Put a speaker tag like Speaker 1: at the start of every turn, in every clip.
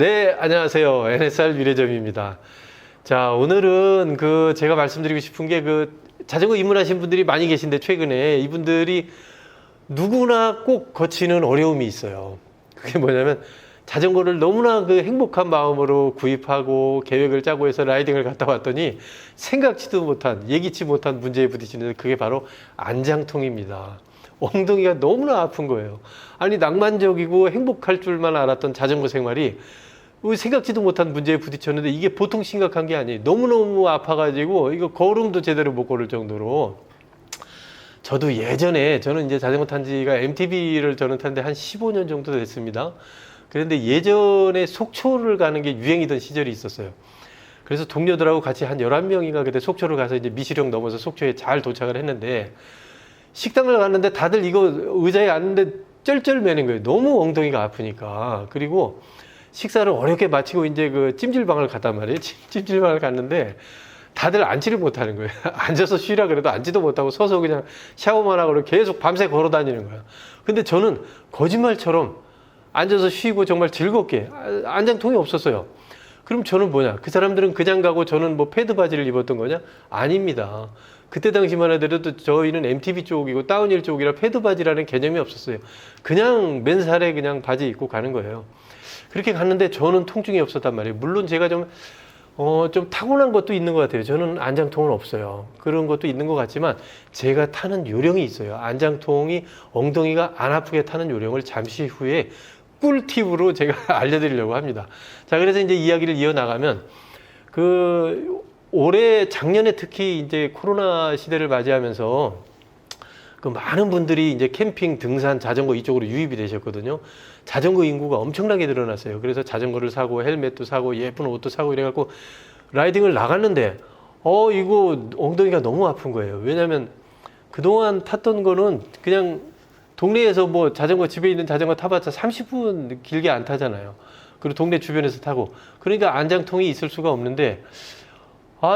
Speaker 1: 네, 안녕하세요. NSR 미래점입니다. 자, 오늘은 제가 말씀드리고 싶은 게 자전거 입문하신 분들이 많이 계신데 최근에 이분들이 누구나 꼭 거치는 어려움이 있어요. 그게 뭐냐면 자전거를 너무나 행복한 마음으로 구입하고 계획을 짜고 해서 라이딩을 갔다 왔더니 생각지도 못한, 예기치 못한 문제에 부딪히는데 그게 바로 안장통입니다. 엉덩이가 너무나 아픈 거예요. 아니, 낭만적이고 행복할 줄만 알았던 자전거 생활이 생각지도 못한 문제에 부딪혔는데 이게 보통 심각한 게 아니에요. 너무너무 아파가지고 이거 걸음도 제대로 못 걸을 정도로. 저도 예전에, 저는 이제 자전거 탄 지가 MTB를 저는 탄데 한 15년 정도 됐습니다. 그런데 예전에 속초를 가는 게 유행이던 시절이 있었어요. 그래서 동료들하고 같이 한 11명인가 그때 속초를 가서 이제 미시령 넘어서 속초에 잘 도착을 했는데 식당을 갔는데 다들 이거 의자에 앉는데 쩔쩔매는 거예요. 너무 엉덩이가 아프니까. 그리고 식사를 어렵게 마치고 이제 찜질방을 갔단 말이에요. 찜질방을 갔는데 다들 앉지를 못하는 거예요. 앉아서 쉬라 그래도 앉지도 못하고 서서 그냥 샤워만 하고 계속 밤새 걸어 다니는 거예요. 근데 저는 거짓말처럼 앉아서 쉬고 정말 즐겁게 안장통이 없었어요. 그럼 저는 뭐냐? 그 사람들은 그냥 가고 저는 뭐 패드 바지를 입었던 거냐? 아닙니다. 그때 당시만 하더라도 저희는 MTB 쪽이고 다운힐 쪽이라 패드 바지라는 개념이 없었어요. 그냥 맨살에 그냥 바지 입고 가는 거예요. 그렇게 갔는데 저는 통증이 없었단 말이에요. 물론 제가 좀 타고난 것도 있는 것 같아요. 저는 안장통은 없어요. 그런 것도 있는 것 같지만 제가 타는 요령이 있어요. 안장통이 엉덩이가 안 아프게 타는 요령을 잠시 후에 꿀팁으로 제가 알려드리려고 합니다. 자, 그래서 이제 이야기를 이어나가면 올해 작년에 특히 이제 코로나 시대를 맞이하면서 많은 분들이 이제 캠핑, 등산, 자전거 이쪽으로 유입이 되셨거든요. 자전거 인구가 엄청나게 늘어났어요. 그래서 자전거를 사고 헬멧도 사고 예쁜 옷도 사고 이래갖고 라이딩을 나갔는데 이거 엉덩이가 너무 아픈 거예요. 왜냐면 그동안 탔던 거는 그냥 동네에서 뭐 자전거 집에 있는 자전거 타봤자 30분 길게 안 타잖아요. 그리고 동네 주변에서 타고. 그러니까 안장통이 있을 수가 없는데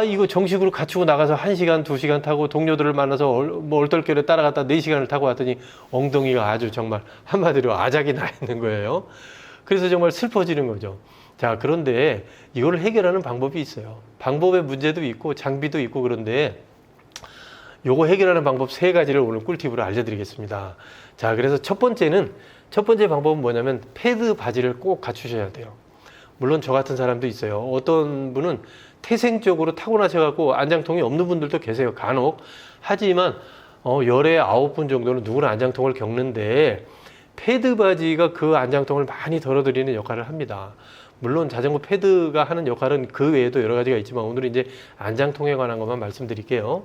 Speaker 1: 이거 정식으로 갖추고 나가서 1시간, 2시간 타고 동료들을 만나서 얼떨결에 따라갔다 4시간을 타고 왔더니 엉덩이가 아주 정말 한마디로 아작이 나 있는 거예요. 그래서 정말 슬퍼지는 거죠. 자, 그런데 이걸 해결하는 방법이 있어요. 방법의 문제도 있고 장비도 있고 그런데 요거 해결하는 방법 3가지를 오늘 꿀팁으로 알려드리겠습니다. 자, 그래서 첫 번째 방법은 뭐냐면 패드 바지를 꼭 갖추셔야 돼요. 물론 저 같은 사람도 있어요. 어떤 분은 태생적으로 타고나셔갖고 안장통이 없는 분들도 계세요. 간혹. 하지만 열에 9분 정도는 누구나 안장통을 겪는데 패드 바지가 그 안장통을 많이 덜어드리는 역할을 합니다. 물론 자전거 패드가 하는 역할은 그 외에도 여러 가지가 있지만 오늘은 이제 안장통에 관한 것만 말씀드릴게요.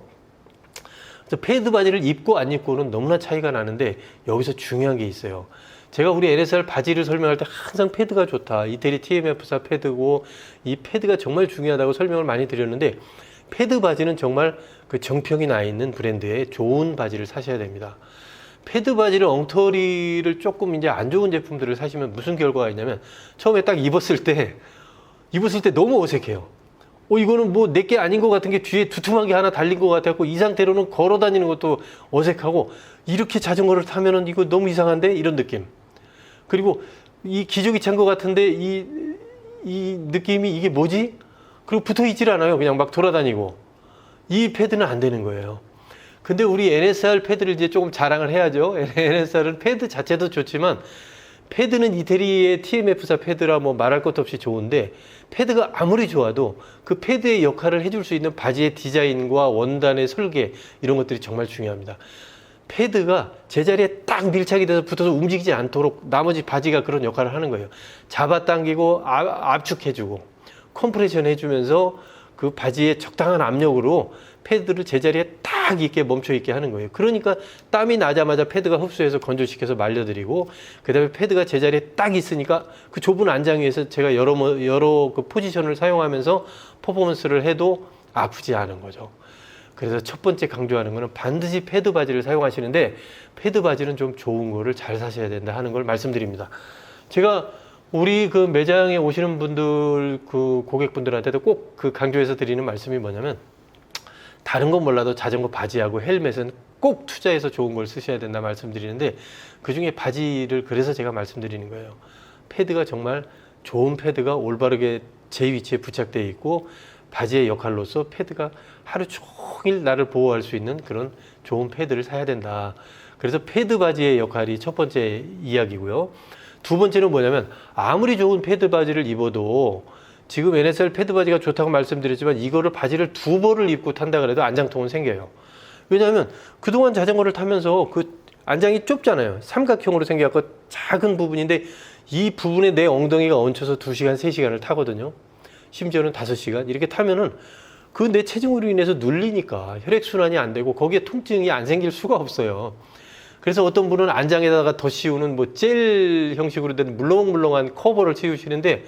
Speaker 1: 패드 바지를 입고 안 입고는 너무나 차이가 나는데 여기서 중요한 게 있어요. 제가 우리 NSR 바지를 설명할 때 항상 패드가 좋다. 이태리 TMF4 패드고 이 패드가 정말 중요하다고 설명을 많이 드렸는데 패드 바지는 정말 정평이 나 있는 브랜드의 좋은 바지를 사셔야 됩니다. 패드 바지를 엉터리를 조금 이제 안 좋은 제품들을 사시면 무슨 결과가 있냐면 처음에 딱 입었을 때 너무 어색해요. 이거는 뭐 내게 아닌 것 같은 게 뒤에 두툼한 게 하나 달린 것 같아서 이 상태로는 걸어 다니는 것도 어색하고 이렇게 자전거를 타면은 이거 너무 이상한데? 이런 느낌. 그리고 이 기저귀 찬 것 같은데 이 느낌이 이게 뭐지? 그리고 붙어 있질 않아요. 그냥 막 돌아다니고. 이 패드는 안 되는 거예요. 근데 우리 NSR 패드를 이제 조금 자랑을 해야죠. NSR은 패드 자체도 좋지만 패드는 이태리의 TMF4 패드라 뭐 말할 것도 없이 좋은데 패드가 아무리 좋아도 그 패드의 역할을 해줄 수 있는 바지의 디자인과 원단의 설계 이런 것들이 정말 중요합니다. 패드가 제자리에 딱 밀착이 돼서 붙어서 움직이지 않도록 나머지 바지가 그런 역할을 하는 거예요. 잡아당기고 압축해주고 컴프레션 해주면서 그 바지의 적당한 압력으로 패드를 제자리에 딱 있게 멈춰 있게 하는 거예요. 그러니까 땀이 나자마자 패드가 흡수해서 건조시켜서 말려드리고 그 다음에 패드가 제자리에 딱 있으니까 그 좁은 안장 위에서 제가 여러 그 포지션을 사용하면서 퍼포먼스를 해도 아프지 않은 거죠. 그래서 첫 번째 강조하는 거는 반드시 패드 바지를 사용하시는데 패드 바지는 좀 좋은 거를 잘 사셔야 된다 하는 걸 말씀드립니다. 제가 우리 매장에 오시는 분들 고객분들한테도 꼭 강조해서 드리는 말씀이 뭐냐면 다른 건 몰라도 자전거 바지하고 헬멧은 꼭 투자해서 좋은 걸 쓰셔야 된다 말씀드리는데 그중에 바지를 그래서 제가 말씀드리는 거예요. 패드가 정말 좋은 패드가 올바르게 제 위치에 부착되어 있고 바지의 역할로서 패드가 하루 종일 나를 보호할 수 있는 그런 좋은 패드를 사야 된다. 그래서 패드 바지의 역할이 첫 번째 이야기고요. 두 번째는 뭐냐면 아무리 좋은 패드 바지를 입어도 지금 NSR 패드 바지가 좋다고 말씀드렸지만 이거를 바지를 두 벌을 입고 탄다 그래도 안장통은 생겨요. 왜냐하면 그동안 자전거를 타면서 그 안장이 좁잖아요. 삼각형으로 생겨갖고 작은 부분인데 이 부분에 내 엉덩이가 얹혀서 2시간, 3시간을 타거든요. 심지어는 5시간 이렇게 타면은 그 내 체중으로 인해서 눌리니까 혈액순환이 안 되고 거기에 통증이 안 생길 수가 없어요. 그래서 어떤 분은 안장에다가 더 씌우는 뭐 젤 형식으로 된 물렁물렁한 커버를 씌우시는데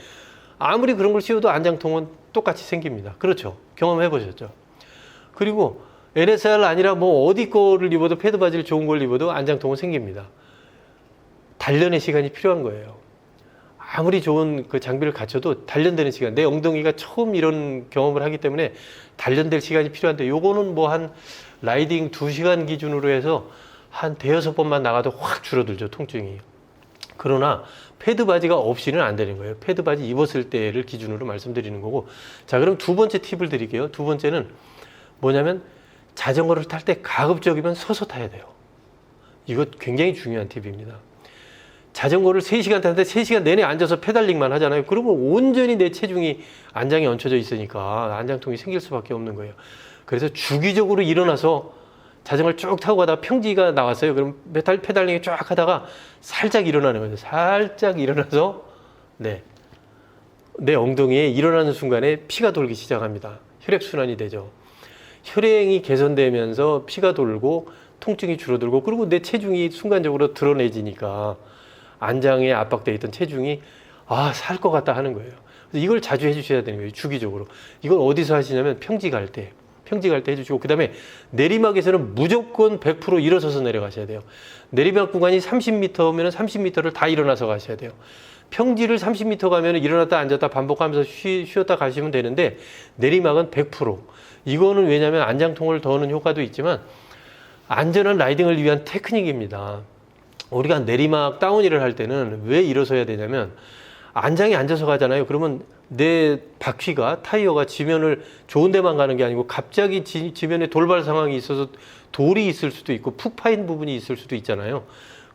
Speaker 1: 아무리 그런 걸 씌워도 안장통은 똑같이 생깁니다. 그렇죠. 경험해 보셨죠. 그리고 NSR 아니라 뭐 어디 거를 입어도 패드 바지를 좋은 걸 입어도 안장통은 생깁니다. 단련의 시간이 필요한 거예요. 아무리 좋은 그 장비를 갖춰도 단련되는 시간, 내 엉덩이가 처음 이런 경험을 하기 때문에 단련될 시간이 필요한데 요거는 뭐 한 라이딩 2시간 기준으로 해서 한 5-6번만 나가도 확 줄어들죠, 통증이. 그러나 패드 바지가 없이는 안 되는 거예요. 패드 바지 입었을 때를 기준으로 말씀드리는 거고. 자, 그럼 두 번째 팁을 드릴게요. 두 번째는 뭐냐면 자전거를 탈 때 가급적이면 서서 타야 돼요. 이거 굉장히 중요한 팁입니다. 자전거를 3시간 타는데 3시간 내내 앉아서 페달링만 하잖아요. 그러면 온전히 내 체중이 안장에 얹혀져 있으니까 안장통이 생길 수밖에 없는 거예요. 그래서 주기적으로 일어나서 자전거를 쭉 타고 가다가 평지가 나왔어요. 그럼 페달링을 쫙 하다가 살짝 일어나는 거예요. 살짝 일어나서 내 엉덩이에 일어나는 순간에 피가 돌기 시작합니다. 혈액순환이 되죠. 혈행이 개선되면서 피가 돌고 통증이 줄어들고 그리고 내 체중이 순간적으로 드러내지니까 안장에 압박되어 있던 체중이 살 것 같다 하는 거예요. 그래서 이걸 자주 해주셔야 되는 거예요. 주기적으로. 이걸 어디서 하시냐면 평지 갈 때 해주시고 그 다음에 내리막에서는 무조건 100% 일어서서 내려가셔야 돼요. 내리막 구간이 30m면 30m를 다 일어나서 가셔야 돼요. 평지를 30m 가면 일어났다 앉았다 반복하면서 쉬었다 가시면 되는데 내리막은 100%. 이거는 왜냐하면 안장통을 더는 효과도 있지만 안전한 라이딩을 위한 테크닉입니다. 우리가 내리막 다운힐을 할 때는 왜 일어서야 되냐면 안장에 앉아서 가잖아요. 그러면 내 바퀴가 타이어가 지면을 좋은 데만 가는 게 아니고 갑자기 지면에 돌발 상황이 있어서 돌이 있을 수도 있고 푹 파인 부분이 있을 수도 있잖아요.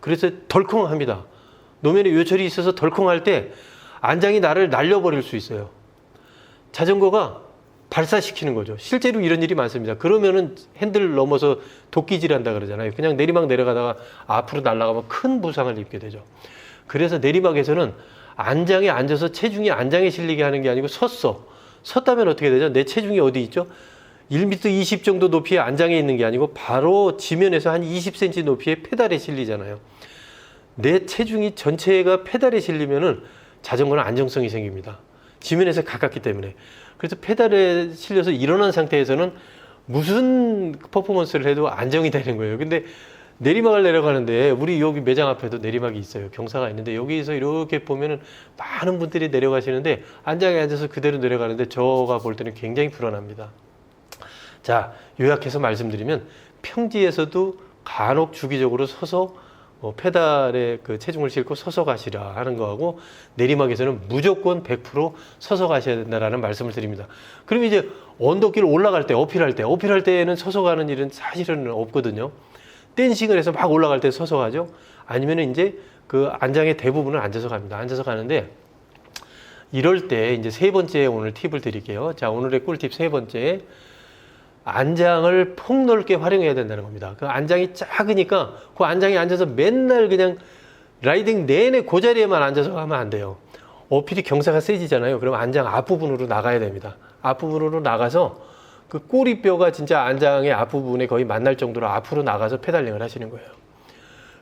Speaker 1: 그래서 덜컹합니다. 노면에 요철이 있어서 덜컹할 때 안장이 나를 날려버릴 수 있어요. 자전거가 발사시키는 거죠. 실제로 이런 일이 많습니다. 그러면은 핸들 넘어서 도끼질 한다 그러잖아요. 그냥 내리막 내려가다가 앞으로 날아가면 큰 부상을 입게 되죠. 그래서 내리막에서는 안장에 앉아서 체중이 안장에 실리게 하는 게 아니고 섰다면 어떻게 되죠? 내 체중이 어디 있죠? 1m 20 정도 높이의 안장에 있는 게 아니고 바로 지면에서 한 20cm 높이의 페달에 실리잖아요. 내 체중이 전체가 페달에 실리면은 자전거는 안정성이 생깁니다. 지면에서 가깝기 때문에. 그래서 페달에 실려서 일어난 상태에서는 무슨 퍼포먼스를 해도 안정이 되는 거예요. 근데 내리막을 내려가는데 우리 여기 매장 앞에도 내리막이 있어요. 경사가 있는데 여기서 이렇게 보면은 많은 분들이 내려가시는데 안장에 앉아서 그대로 내려가는데 저가 볼 때는 굉장히 불안합니다. 자, 요약해서 말씀드리면 평지에서도 간혹 주기적으로 서서 페달에 그 체중을 싣고 서서 가시라 하는 거하고 내리막에서는 무조건 100% 서서 가셔야 된다라는 말씀을 드립니다. 그럼 이제 언덕길 올라갈 때 어필할 때는 서서 가는 일은 사실은 없거든요. 댄싱을 해서 막 올라갈 때 서서 가죠. 아니면은 이제 그 안장의 대부분은 앉아서 갑니다. 앉아서 가는데 이럴 때 이제 세 번째 오늘 팁을 드릴게요. 자, 오늘의 꿀팁 세 번째. 안장을 폭넓게 활용해야 된다는 겁니다. 그 안장이 작으니까 그 안장에 앉아서 맨날 그냥 라이딩 내내 그 자리에만 앉아서 가면 안 돼요. 어필이 경사가 세지잖아요. 그럼 안장 앞부분으로 나가야 됩니다. 앞부분으로 나가서 그 꼬리뼈가 진짜 안장의 앞부분에 거의 만날 정도로 앞으로 나가서 페달링을 하시는 거예요.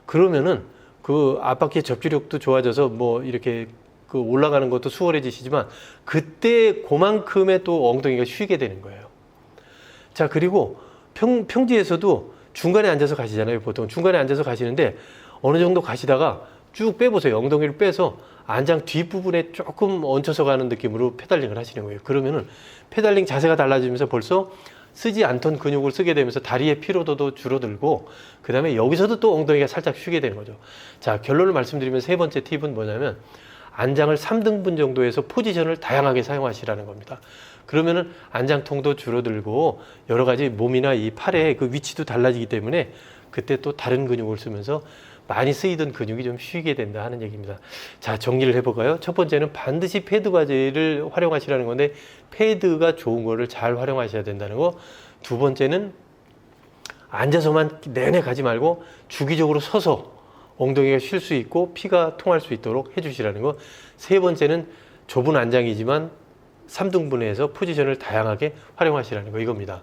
Speaker 1: 그러면은 그 앞바퀴의 접지력도 좋아져서 뭐 이렇게 그 올라가는 것도 수월해지시지만 그때 그만큼의 또 엉덩이가 쉬게 되는 거예요. 자, 그리고 평지에서도 중간에 앉아서 가시잖아요. 보통 중간에 앉아서 가시는데 어느 정도 가시다가 쭉 빼보세요. 엉덩이를 빼서 안장 뒷부분에 조금 얹혀서 가는 느낌으로 페달링을 하시는 거예요. 그러면은 페달링 자세가 달라지면서 벌써 쓰지 않던 근육을 쓰게 되면서 다리의 피로도도 줄어들고 그 다음에 여기서도 또 엉덩이가 살짝 쉬게 되는 거죠. 자, 결론을 말씀드리면 세 번째 팁은 뭐냐면 안장을 3등분 정도에서 포지션을 다양하게 사용하시라는 겁니다. 그러면은 안장통도 줄어들고 여러 가지 몸이나 이 팔의 그 위치도 달라지기 때문에 그때 또 다른 근육을 쓰면서 많이 쓰이던 근육이 좀 쉬게 된다 하는 얘기입니다. 자, 정리를 해볼까요? 첫 번째는 반드시 패드 바지를 활용하시라는 건데 패드가 좋은 거를 잘 활용하셔야 된다는 거. 두 번째는 앉아서만 내내 가지 말고 주기적으로 서서 엉덩이가 쉴 수 있고 피가 통할 수 있도록 해주시라는 거. 세 번째는 좁은 안장이지만 3등분해서 포지션을 다양하게 활용하시라는 거, 이겁니다.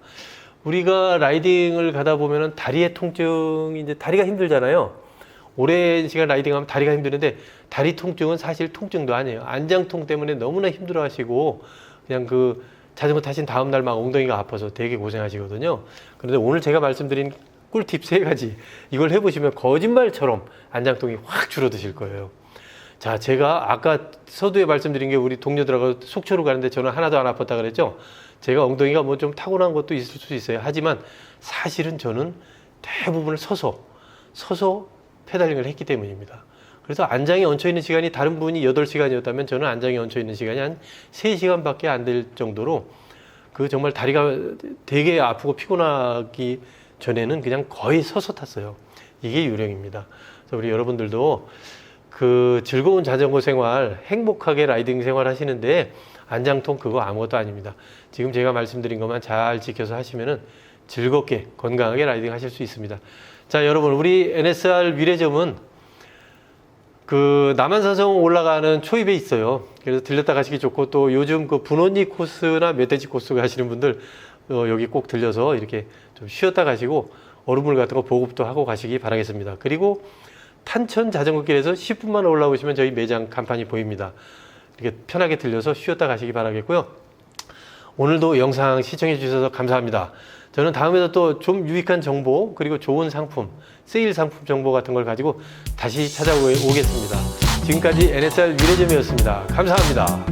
Speaker 1: 우리가 라이딩을 가다 보면은 다리의 통증이 이제 다리가 힘들잖아요. 오랜 시간 라이딩하면 다리가 힘드는데 다리 통증은 사실 통증도 아니에요. 안장통 때문에 너무나 힘들어 하시고 그냥 그 자전거 타신 다음 날 막 엉덩이가 아파서 되게 고생하시거든요. 그런데 오늘 제가 말씀드린 꿀팁 3가지 이걸 해보시면 거짓말처럼 안장통이 확 줄어드실 거예요. 자, 제가 아까 서두에 말씀드린 게 우리 동료들하고 속초로 가는데 저는 하나도 안 아팠다 그랬죠. 제가 엉덩이가 뭐 좀 타고난 것도 있을 수 있어요. 하지만 사실은 저는 대부분을 서서 페달링을 했기 때문입니다. 그래서 안장에 얹혀있는 시간이 다른 분이 8시간이었다면 저는 안장에 얹혀있는 시간이 한 3시간밖에 안 될 정도로 그 정말 다리가 되게 아프고 피곤하기 전에는 그냥 거의 서서 탔어요. 이게 요령입니다. 그래서 우리 여러분들도 그 즐거운 자전거 생활, 행복하게 라이딩 생활 하시는데 안장통 그거 아무것도 아닙니다. 지금 제가 말씀드린 것만 잘 지켜서 하시면은 즐겁게 건강하게 라이딩 하실 수 있습니다. 자, 여러분, 우리 NSR 위례점은 그 남한산성 올라가는 초입에 있어요. 그래서 들렸다 가시기 좋고 또 요즘 그 분원리 코스나 멧돼지 코스 가시는 분들 여기 꼭 들려서 이렇게 좀 쉬었다 가시고 얼음물 같은 거 보급도 하고 가시기 바라겠습니다. 그리고 탄천 자전거길에서 10분만 올라오시면 저희 매장 간판이 보입니다. 이렇게 편하게 들려서 쉬었다 가시기 바라겠고요. 오늘도 영상 시청해 주셔서 감사합니다. 저는 다음에도 또 좀 유익한 정보 그리고 좋은 상품, 세일 상품 정보 같은 걸 가지고 다시 찾아오겠습니다. 지금까지 NSR 위례점이었습니다. 감사합니다.